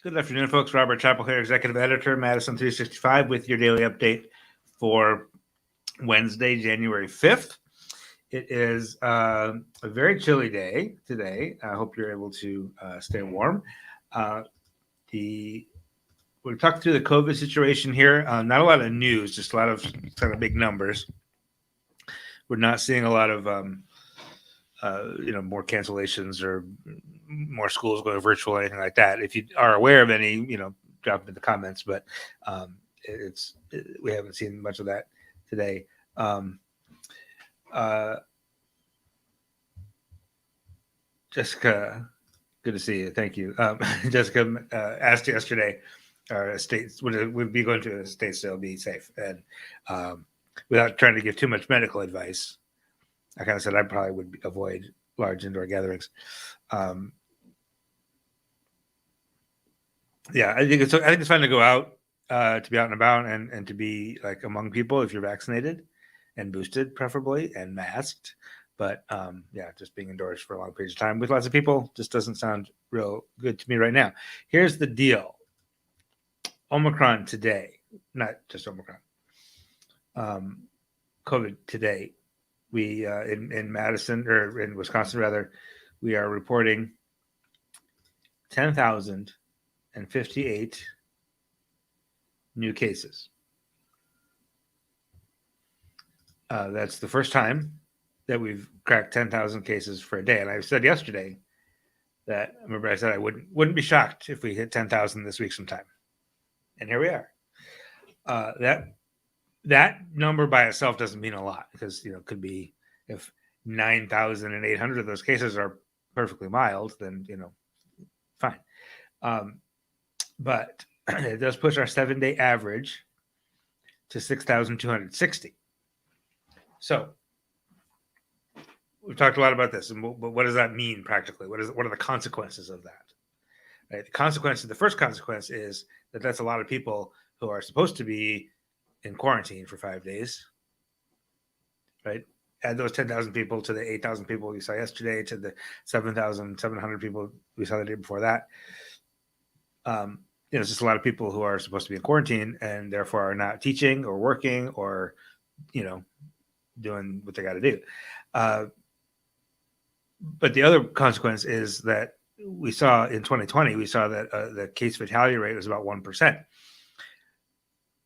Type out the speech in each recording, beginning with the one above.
Good afternoon, folks. Robert Chappell here, Executive Editor, Madison365, with your daily update for Wednesday, January 5th. It is a very chilly day today. I hope you're able to stay warm. We'll talk through the COVID situation here. Not a lot of news, just a lot of kind of big numbers. We're not seeing a lot of more cancellations or more schools going virtual or anything like that. If you are aware of any, drop them in the comments, but we haven't seen much of that today. Jessica, good to see you. Thank you. Jessica asked yesterday, our states would it be going to a state still be safe? And without trying to give too much medical advice, I kind of said I probably would avoid large indoor gatherings. I think it's fine to go out, to be out and about, and to be like among people if you're vaccinated and boosted, preferably, and masked. But just being indoors for a long period of time with lots of people just doesn't sound real good to me right now. Here's the deal: Omicron today, not just Omicron, COVID today. We in Madison, or in Wisconsin rather, we are reporting 10,058 new cases. That's the first time that we've cracked 10,000 cases for a day. And I said yesterday that, remember I said I wouldn't be shocked if we hit 10,000 this week sometime. And here we are. That number by itself doesn't mean a lot, because it could be, if 9,800 of those cases are perfectly mild, then fine. But it does push our 7-day average to 6,260. So we've talked a lot about this, but what does that mean practically? What are the consequences of that? Right? The first consequence is that that's a lot of people who are supposed to be in quarantine for 5 days, right? Add those 10,000 people to the 8,000 people we saw yesterday, to the 7,700 people we saw the day before that. It's just a lot of people who are supposed to be in quarantine and therefore are not teaching or working or, doing what they got to do. But the other consequence is that we saw in 2020, that the case fatality rate was about 1%,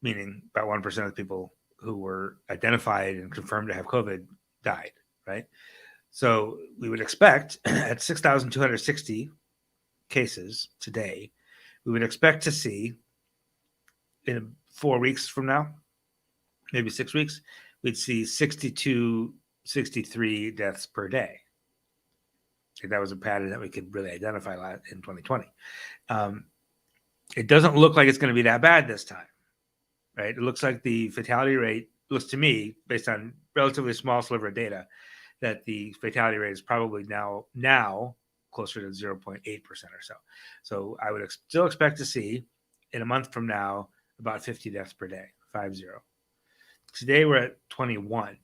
meaning about 1% of the people who were identified and confirmed to have COVID died, right? So we would expect at 6,260 cases today, we would expect to see in 4 weeks from now, maybe 6 weeks, we'd see 62, 63 deaths per day. I think that was a pattern that we could really identify in 2020. It doesn't look like it's going to be that bad this time, right? It looks like the fatality rate, looks to me, based on relatively small sliver of data, that the fatality rate is probably now closer to 0.8% or so. So I would still expect to see, in a month from now, about 50 deaths per day, 50. Today we're at 21.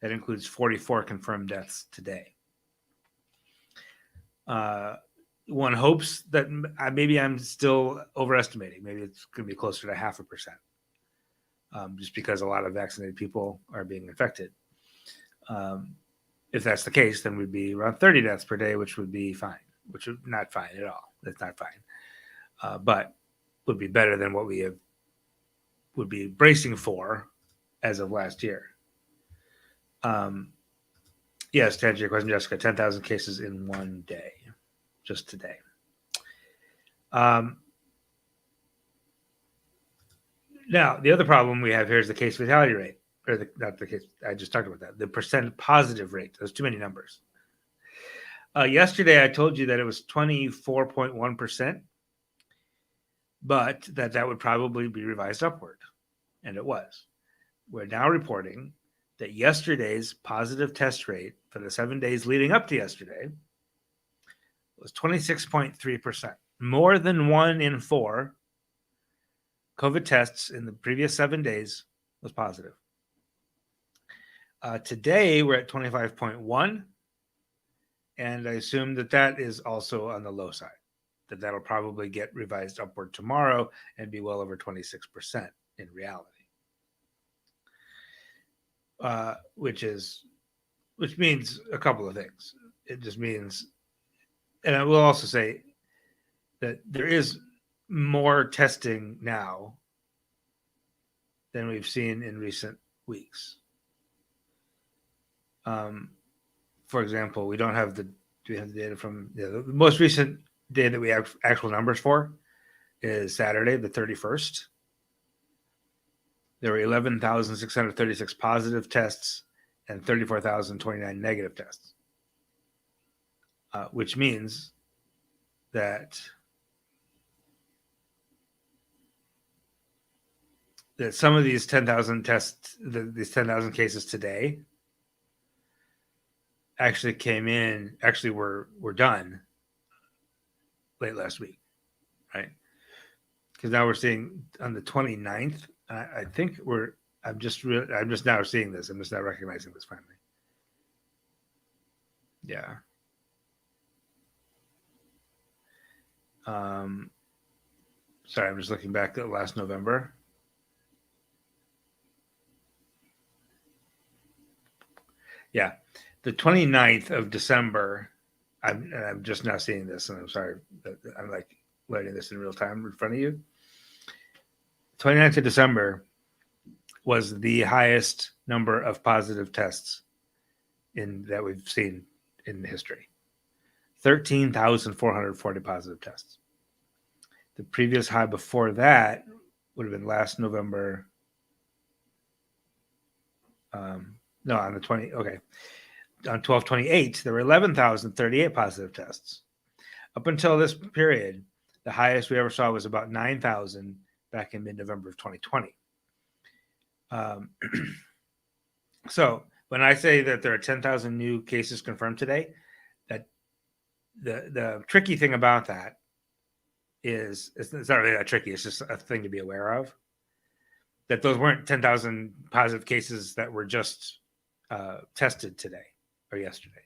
That includes 44 confirmed deaths today. One hopes that maybe I'm still overestimating. Maybe it's going to be closer to 0.5%, just because a lot of vaccinated people are being infected. If that's the case, then we'd be around 30 deaths per day, which would be fine, which would not fine at all. That's not fine, but would be better than what we would be bracing for as of last year. Yes, to answer your question, Jessica, 10,000 cases in one day, just today. Now, the other problem we have here is the case fatality rate, or not the case, I just talked about that, the percent positive rate. There's too many numbers. Yesterday, I told you that it was 24.1%, but that would probably be revised upward, and it was. We're now reporting that yesterday's positive test rate for the 7 days leading up to yesterday was 26.3%. More than 1 in 4 COVID tests in the previous 7 days was positive. Today, we're at 25.1, and I assume that is also on the low side. that'll probably get revised upward tomorrow and be well over 26% in reality. Which means a couple of things. It just means, and I will also say that there is more testing now than we've seen in recent weeks. For example, we don't have do we have the data from the most recent day that we have actual numbers for is Saturday, the 31st. There were 11,636 positive tests and 34,029 negative tests, which means that some of these 10,000 tests, these 10,000 cases today, actually were done late last week, right? Because now we're seeing on the 29th, I think I'm just now seeing this. I'm just now recognizing this finally. Yeah. Sorry, I'm just looking back at last November. Yeah. The 29th of December, I'm just now seeing this, and I'm sorry that I'm like learning this in real time in front of you. 29th of December was the highest number of positive tests that we've seen in history. 13,440 positive tests. The previous high before that would have been last November. No, on the 20. Okay. On 12/28, there were 11,038 positive tests. Up until this period, the highest we ever saw was about 9,000 back in mid-November of 2020. So when I say that there are 10,000 new cases confirmed today, that the tricky thing about that is it's not really that tricky. It's just a thing to be aware of. That those weren't 10,000 positive cases that were just tested today or yesterday,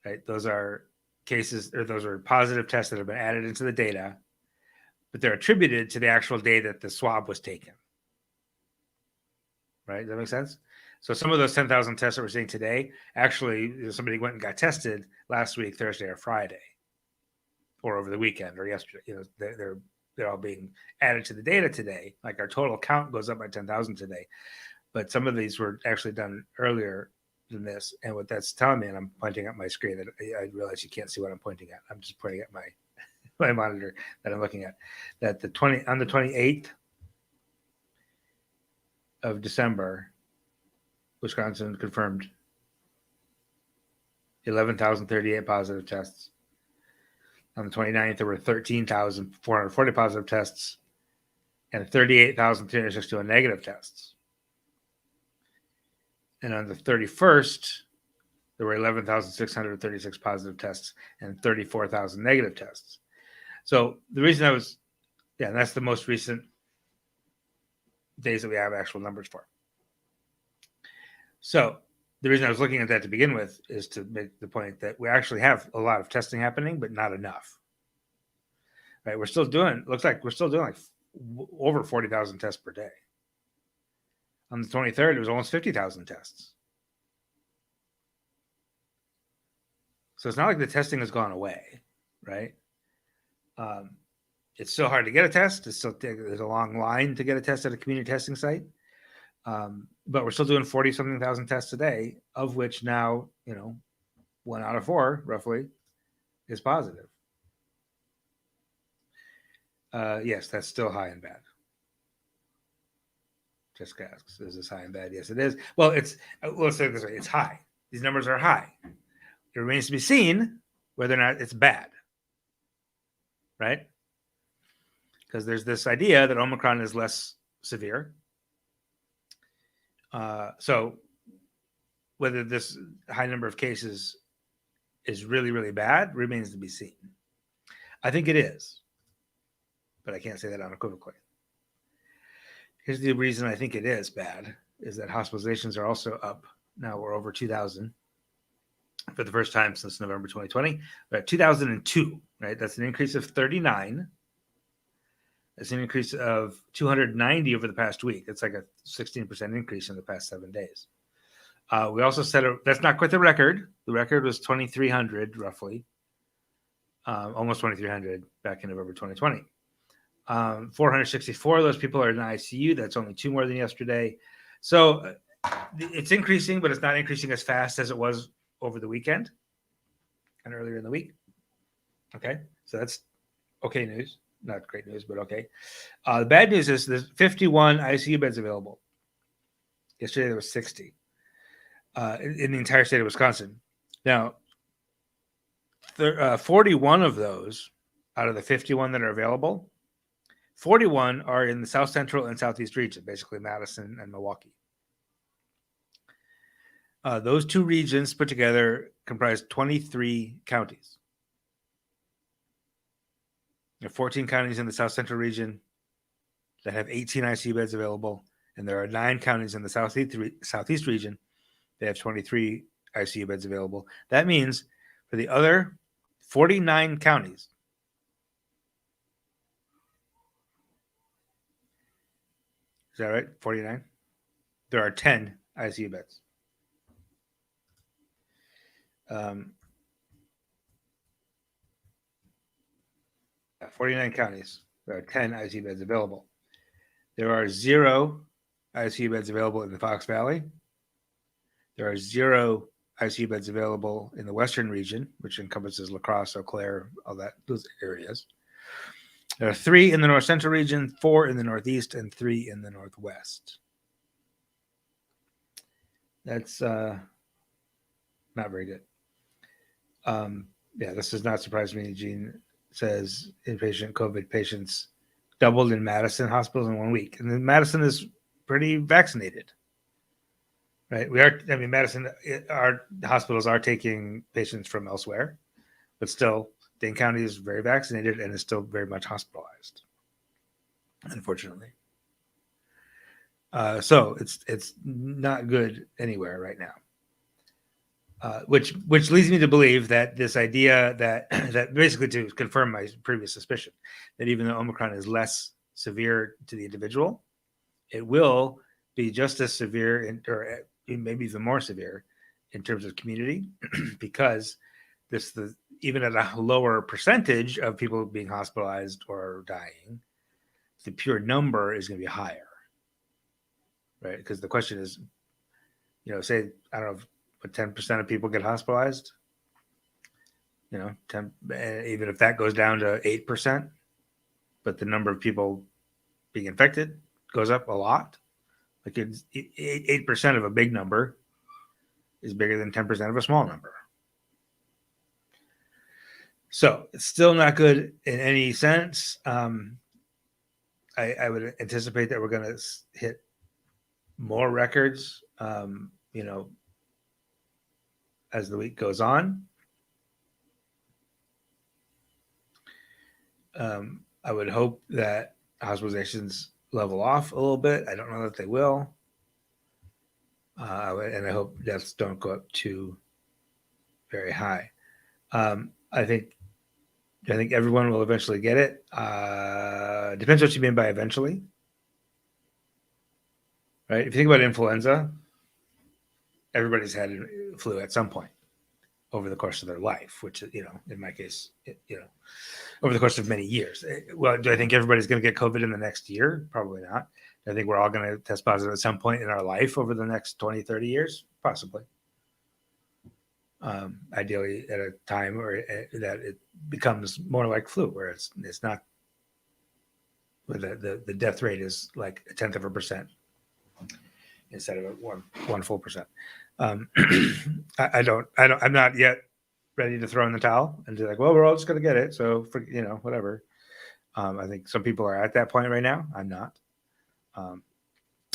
right? Those are cases, or those are positive tests that have been added into the data, but they're attributed to the actual day that the swab was taken, right? Does that make sense? So some of those 10,000 tests that we're seeing today, actually, somebody went and got tested last week, Thursday or Friday, or over the weekend or yesterday. They're all being added to the data today. Like our total count goes up by 10,000 today, but some of these were actually done earlier than this. And what that's telling me, and I'm pointing at my screen, that I realize you can't see what I'm pointing at. I'm just pointing at my monitor that I'm looking at. That on the 28th of December, Wisconsin confirmed 11,038 positive tests. On the 29th, there were 13,440 positive tests and 38,361 negative tests. And on the 31st, there were 11,636 positive tests and 34,000 negative tests. So the reason that's the most recent days that we have actual numbers for. So the reason I was looking at that to begin with is to make the point that we actually have a lot of testing happening, but not enough. Right? Looks like we're still doing like over 40,000 tests per day. On the 23rd, it was almost 50,000 tests. So it's not like the testing has gone away, right? It's still hard to get a test. There's a long line to get a test at a community testing site. But we're still doing 40-something thousand tests a day, of which now, 1 out of 4, roughly, is positive. Yes, that's still high and bad. Jessica asks, is this high and bad? Yes, it is. Well, let's say it this way. It's high. These numbers are high. It remains to be seen whether or not it's bad, right? Because there's this idea that Omicron is less severe. So whether this high number of cases is really, really bad remains to be seen. I think it is, but I can't say that unequivocally. Here's the reason I think it is bad, is that hospitalizations are also up. Now we're over 2,000 for the first time since November 2020. We're at 2,002 right? That's an increase of 39. That's an increase of 290 over the past week. It's like a 16% increase in the past 7 days. We also set that's not quite the record. The record was 2,300 roughly, almost 2,300 back in November 2020. 464 of those people are in the ICU. That's only 2 more than yesterday. So it's increasing, but it's not increasing as fast as it was over the weekend and earlier in the week. Okay, so that's okay news. Not great news, but okay. The bad news is there's 51 ICU beds available. Yesterday there was 60 in the entire state of Wisconsin. Now, 41 of those out of the 51 that are available, 41 are in the South Central and Southeast region, basically Madison and Milwaukee. Those 2 regions put together comprise 23 counties. There are 14 counties in the South Central region that have 18 ICU beds available, and there are 9 counties in the Southeast region that have 23 ICU beds available. That means for the other 49 counties, is that right? 49? There are 10 ICU beds. 49 counties. There are 10 ICU beds available. There are 0 ICU beds available in the Fox Valley. There are 0 ICU beds available in the Western region, which encompasses La Crosse, Eau Claire, all that, those areas. There are 3 in the North Central region, 4 in the Northeast, and 3 in the Northwest. That's not very good. Yeah, this does not surprise me. Gene says inpatient COVID patients doubled in Madison hospitals in 1 week. And then Madison is pretty vaccinated, right? Madison, our hospitals are taking patients from elsewhere, but still, Dane County is very vaccinated and is still very much hospitalized, unfortunately. So it's not good anywhere right now. Which leads me to believe that this idea that basically to confirm my previous suspicion that even though Omicron is less severe to the individual, it will be just as severe or maybe even more severe in terms of community because even at a lower percentage of people being hospitalized or dying, the pure number is going to be higher, right? Because the question is, say, I don't know, but 10% of people get hospitalized, 10, even if that goes down to 8%, but the number of people being infected goes up a lot. Like 8% of a big number is bigger than 10% of a small number. So it's still not good in any sense. I would anticipate that we're going to hit more records, as the week goes on. I would hope that hospitalizations level off a little bit. I don't know that they will. And I hope deaths don't go up too very high. I think everyone will eventually get it. Depends what you mean by eventually. Right? If you think about influenza, everybody's had flu at some point over the course of their life, which, in my case, over the course of many years. Well, do I think everybody's going to get COVID in the next year? Probably not. I think we're all going to test positive at some point in our life over the next 20, 30 years, possibly. Ideally at a time where that it becomes more like flu, where it's not, where the death rate is like 0.1% instead of one full percent. I'm not yet ready to throw in the towel and be like, well, we're all just going to get it. So whatever. I think some people are at that point right now. I'm not.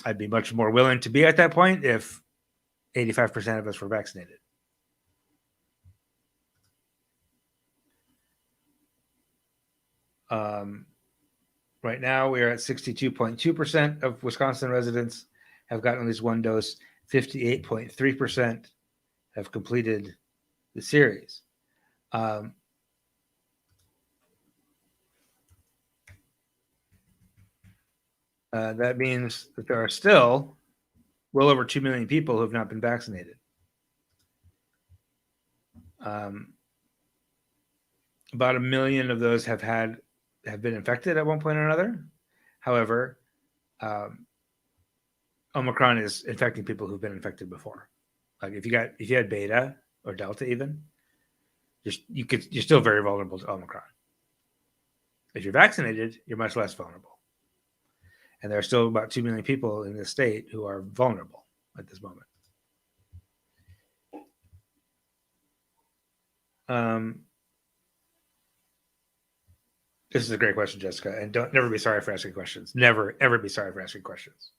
I'd be much more willing to be at that point if 85% of us were vaccinated. Right now, we are at 62.2% of Wisconsin residents have gotten at least one dose. 58.3% have completed the series. that means that there are still well over 2 million people who have not been vaccinated. About 1 million of those have been infected at one point or another. However, Omicron is infecting people who've been infected before. Like if you had Beta or Delta, even you're still very vulnerable to Omicron. If you're vaccinated, you're much less vulnerable. And there are still about 2 million people in this state who are vulnerable at this moment. This is a great question, Jessica. And never be sorry for asking questions. Never, ever be sorry for asking questions.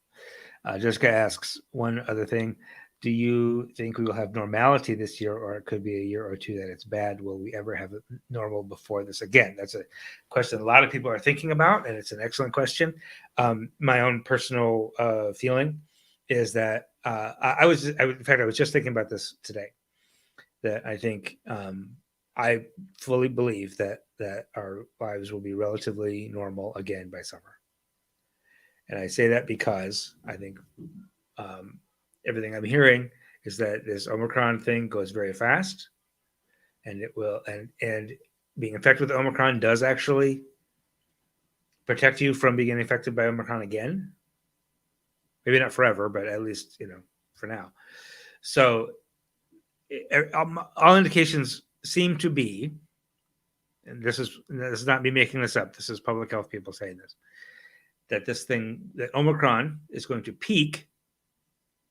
Jessica asks one other thing. Do you think we will have normality this year, or it could be a year or two that it's bad? Will we ever have it normal before this? Again, that's a question a lot of people are thinking about, and it's an excellent question. My own personal feeling is that I was just thinking about this today. That I think I fully believe that our lives will be relatively normal again by summer. And I say that because I think everything I'm hearing is that this Omicron thing goes very fast, and it will, and being infected with Omicron does actually protect you from being infected by Omicron again. Maybe not forever, but at least, for now. So all indications seem to be, and this is not me making this up, this is public health people saying this, that Omicron is going to peak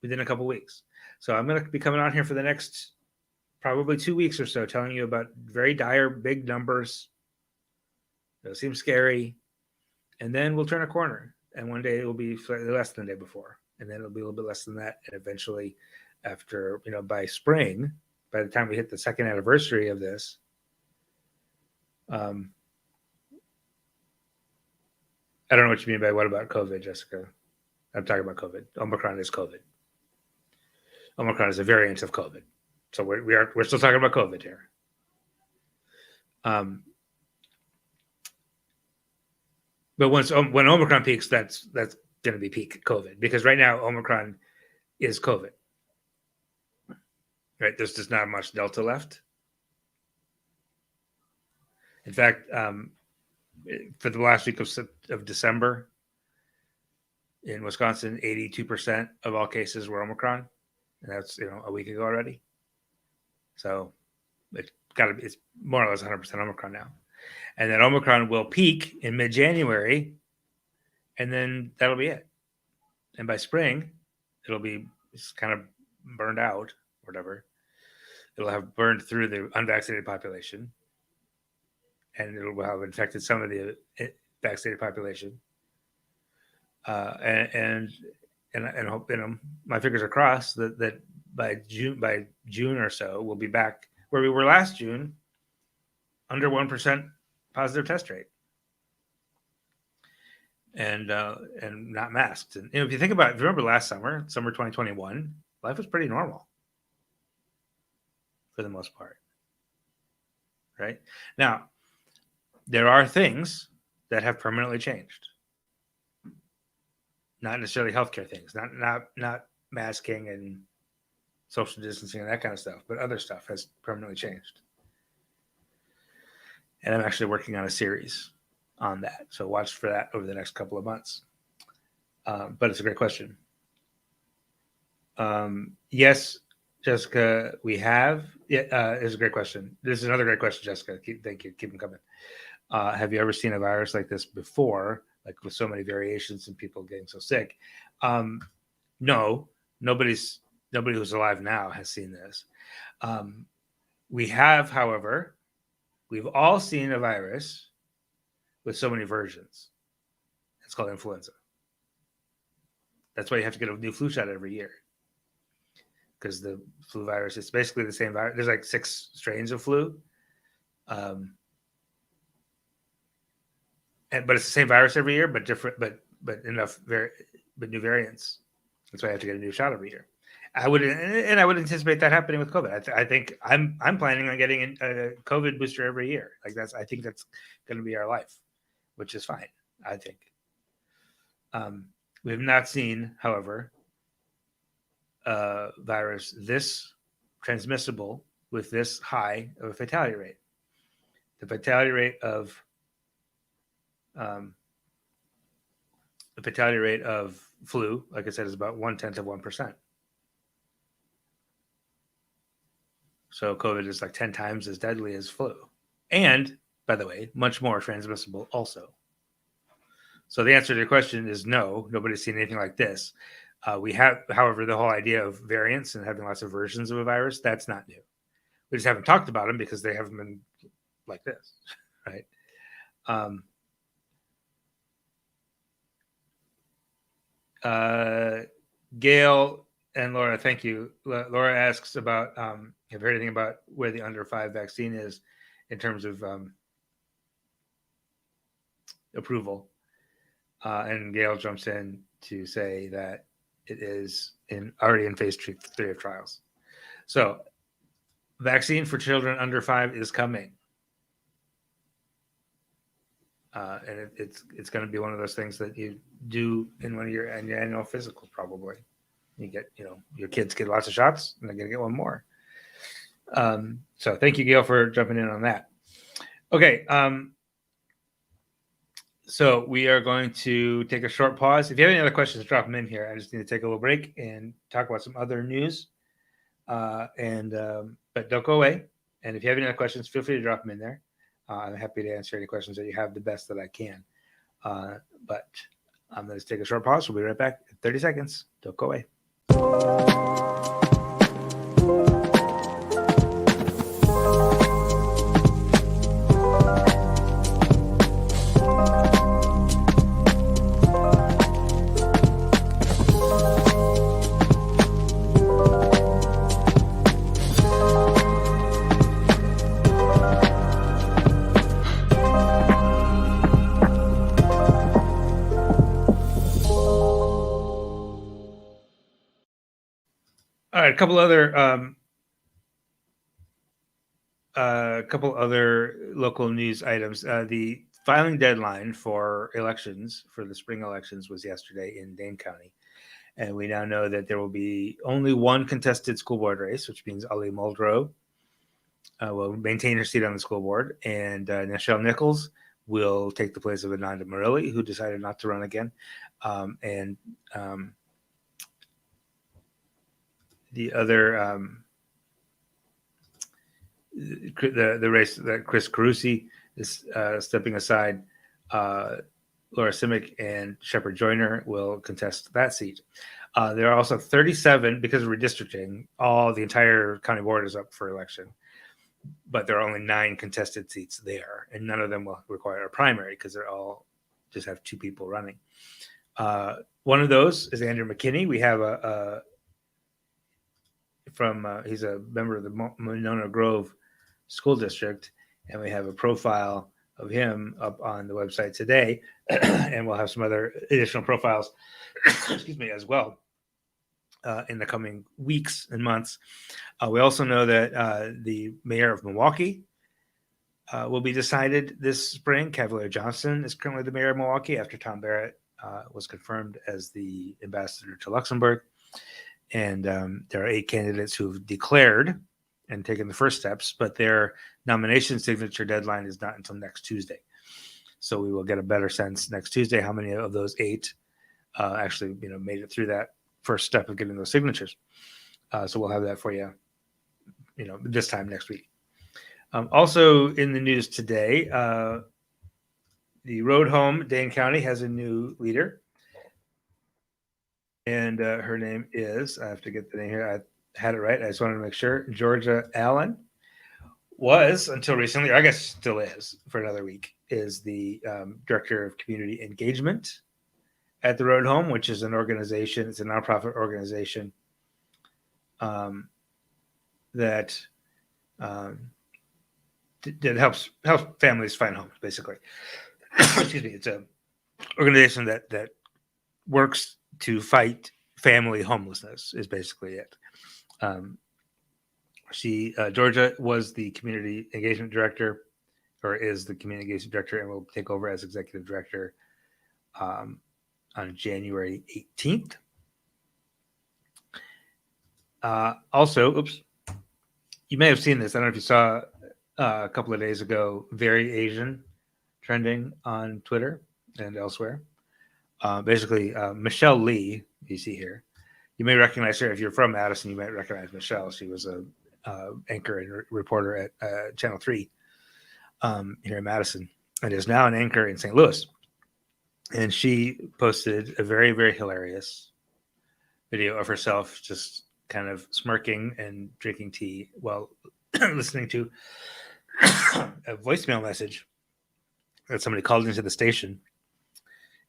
within a couple of weeks. So I'm going to be coming on here for the next probably 2 weeks or so, telling you about very dire, big numbers. It'll seem scary. And then we'll turn a corner. And one day it will be slightly less than the day before. And then it'll be a little bit less than that. And eventually, after, by spring, by the time we hit the second anniversary of this, I don't know what you mean by what about COVID, Jessica? I'm talking about COVID. Omicron is COVID. Omicron is a variant of COVID. So we're still talking about COVID here. But when Omicron peaks, that's going to be peak COVID, because right now Omicron is COVID. Right? There's just not much Delta left. In fact, for the last week of December in Wisconsin, 82% of all cases were Omicron, and that's a week ago already. So it's more or less 100% Omicron now, and then Omicron will peak in mid-January, and then that'll be it. And by spring, it's kind of burned out, whatever. It'll have burned through the unvaccinated population, and it will have infected some of the vaccinated population. And hope, my fingers are crossed that by June or so, we'll be back where we were last June, under 1% positive test rate, and not masked. And if you think about it, if you remember last summer 2021, life was pretty normal for the most part, right? Now, there are things that have permanently changed. Not necessarily healthcare things, not masking and social distancing and that kind of stuff, but other stuff has permanently changed. And I'm actually working on a series on that, so watch for that over the next couple of months. But it's a great question. Yes, Jessica, we have. Yeah, it's a great question. This is another great question, Jessica. Thank you. Keep them coming. Have you ever seen a virus like this before, like with so many variations and people getting so sick? No, nobody who's alive now has seen this. We have, however, we've all seen a virus with so many versions. It's called influenza. That's why you have to get a new flu shot every year, because the flu virus is basically the same virus. There's like 6 strains of flu. But it's the same virus every year, but different, but new variants. That's why I have to get a new shot every year. I would anticipate that happening with COVID. I think I'm planning on getting a COVID booster every year. I think that's going to be our life, which is fine, I think. We have not seen, however, a virus this transmissible with this high of a fatality rate. The fatality rate of flu, like I said, is about 0.1%. So COVID is like 10 times as deadly as flu. And, by the way, much more transmissible also. So the answer to your question is no, nobody's seen anything like this. We have, however, the whole idea of variants and having lots of versions of a virus, that's not new. We just haven't talked about them because they haven't been like this, right? Gail and Laura, thank you. Laura asks about, have you heard anything about where the under 5 vaccine is in terms of approval? And Gail jumps in to say that it is already in phase 3 of trials. So vaccine for children under 5 is coming. And it's going to be one of those things that you do in one of your annual physical, probably. You get, your kids get lots of shots and they're going to get one more. So thank you, Gail, for jumping in on that. Okay. So we are going to take a short pause. If you have any other questions, drop them in here. I just need to take a little break and talk about some other news. But don't go away. And if you have any other questions, feel free to drop them in there. I'm happy to answer any questions that you have the best that I can. But I'm going to take a short pause. We'll be right back in 30 seconds. Don't go away. All right, a couple other local news items. The filing deadline for elections, for the spring elections, was yesterday in Dane County. And we now know that there will be only one contested school board race, which means Ali Muldrow will maintain her seat on the school board. And Nichelle Nichols will take the place of Ananda Murilli, who decided not to run again. The other, the race that Chris Carusi is stepping aside, Laura Simic and Shepard Joyner will contest that seat. There are also 37, because of redistricting, the entire county board is up for election. But there are only 9 contested seats there, and none of them will require a primary because they're all just have 2 people running. One of those is Andrew McKinney. We have he's a member of the Monona Grove School District, and we have a profile of him up on the website today, and we'll have some other additional profiles, excuse me, as well in the coming weeks and months. We also know that the mayor of Milwaukee will be decided this spring. Cavalier Johnson is currently the mayor of Milwaukee after Tom Barrett was confirmed as the ambassador to Luxembourg. And there are 8 candidates who have declared and taken the first steps, but their nomination signature deadline is not until next Tuesday. So we will get a better sense next Tuesday how many of those 8 actually made it through that first step of getting those signatures. So we'll have that for you, this time next week. Also in the news today, the road home, Dane County, has a new leader. And her name is, I have to get the name here. I had it right. I just wanted to make sure. Georgia Allen was, until recently, or I guess still is for another week, is the director of community engagement at the Road Home, which is an organization. It's a nonprofit organization that helps families find homes, basically. Excuse me. It's an organization that works to fight family homelessness, is basically it. Georgia was the community engagement director, or is the community engagement director, and will take over as executive director on January 18th. Also, you may have seen this. I don't know if you saw a couple of days ago, Very Asian trending on Twitter and elsewhere. Basically, Michelle Lee, you see here. You may recognize her. If you're from Madison, you might recognize Michelle. She was a anchor and reporter at Channel 3 here in Madison, and is now an anchor in St. Louis. And she posted a very, very hilarious video of herself just kind of smirking and drinking tea while listening to a voicemail message that somebody called into the station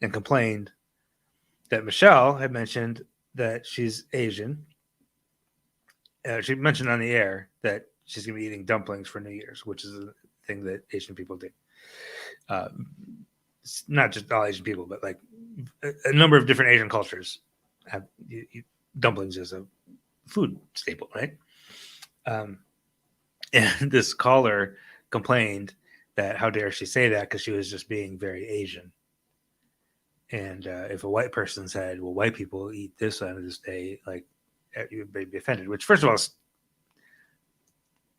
and complained that Michelle had mentioned that she's Asian. She mentioned on the air that she's going to be eating dumplings for New Year's, which is a thing that Asian people do. It's not just all Asian people, but like a number of different Asian cultures have dumplings as a food staple, right? And this caller complained that how dare she say that because she was just being very Asian. And if a white person said, well, white people eat this on this day, like, you would be offended, which, first of all,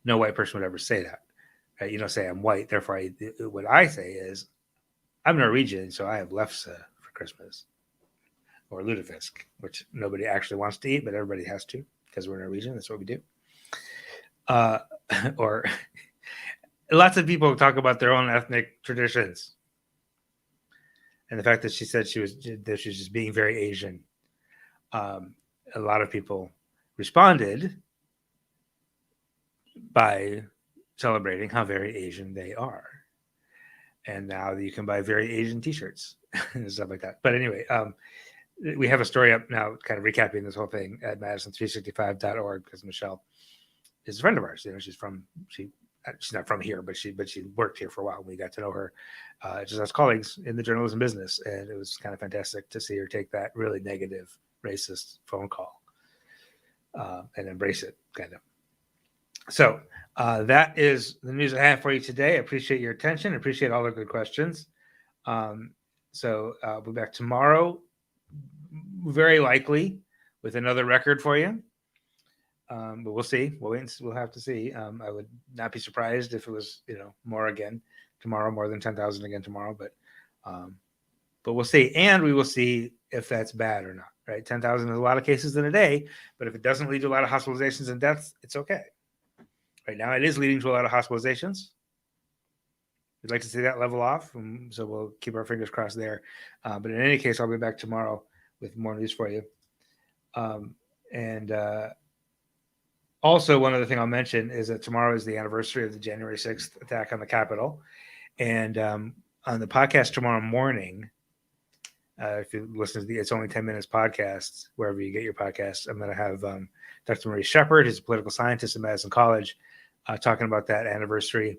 no white person would ever say that. Right? You don't say I'm white, therefore what I say is I'm Norwegian, so I have lefse for Christmas. Or lutefisk, which nobody actually wants to eat, but everybody has to because we're Norwegian. That's what we do. Or lots of people talk about their own ethnic traditions. And the fact that she said she was just being very Asian. A lot of people responded by celebrating how very Asian they are. And now you can buy very Asian t-shirts and stuff like that. But anyway, we have a story up now kind of recapping this whole thing at Madison365.org because Michelle is a friend of ours. You know, she's not from here, but she worked here for a while. We got to know her just as colleagues in the journalism business. And it was kind of fantastic to see her take that really negative, racist phone call and embrace it, kind of. So that is the news I have for you today. I appreciate your attention. I appreciate all the good questions. So I'll be back tomorrow, very likely with another record for you. But we'll see. We'll have to see. I would not be surprised if it was, more again tomorrow, more than 10,000 again tomorrow. But we'll see. And we will see if that's bad or not, right? 10,000 is a lot of cases in a day, but if it doesn't lead to a lot of hospitalizations and deaths, it's okay. Right now, it is leading to a lot of hospitalizations. We'd like to see that level off, so we'll keep our fingers crossed there. But in any case, I'll be back tomorrow with more news for you. Also, one other thing I'll mention is that tomorrow is the anniversary of the January 6th attack on the Capitol. And on the podcast tomorrow morning, if you listen to the It's Only 10 Minutes podcast, wherever you get your podcasts, I'm going to have Dr. Marie Shepard, who's a political scientist at Madison College, talking about that anniversary,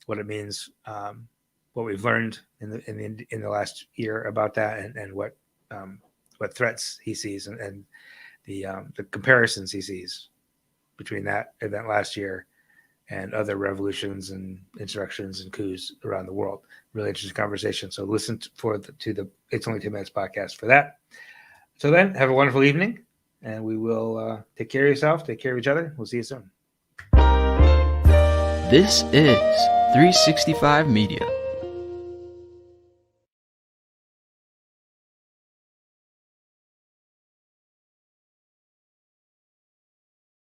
what it means, what we've learned in the last year about that, and what threats he sees, and the comparisons he sees between that event last year and other revolutions and insurrections and coups around the world. Really interesting conversation. So listen to the It's Only 10 Minutes podcast for that. So then, have a wonderful evening, and we will take care of yourself, take care of each other. We'll see you soon. This is 365 Media.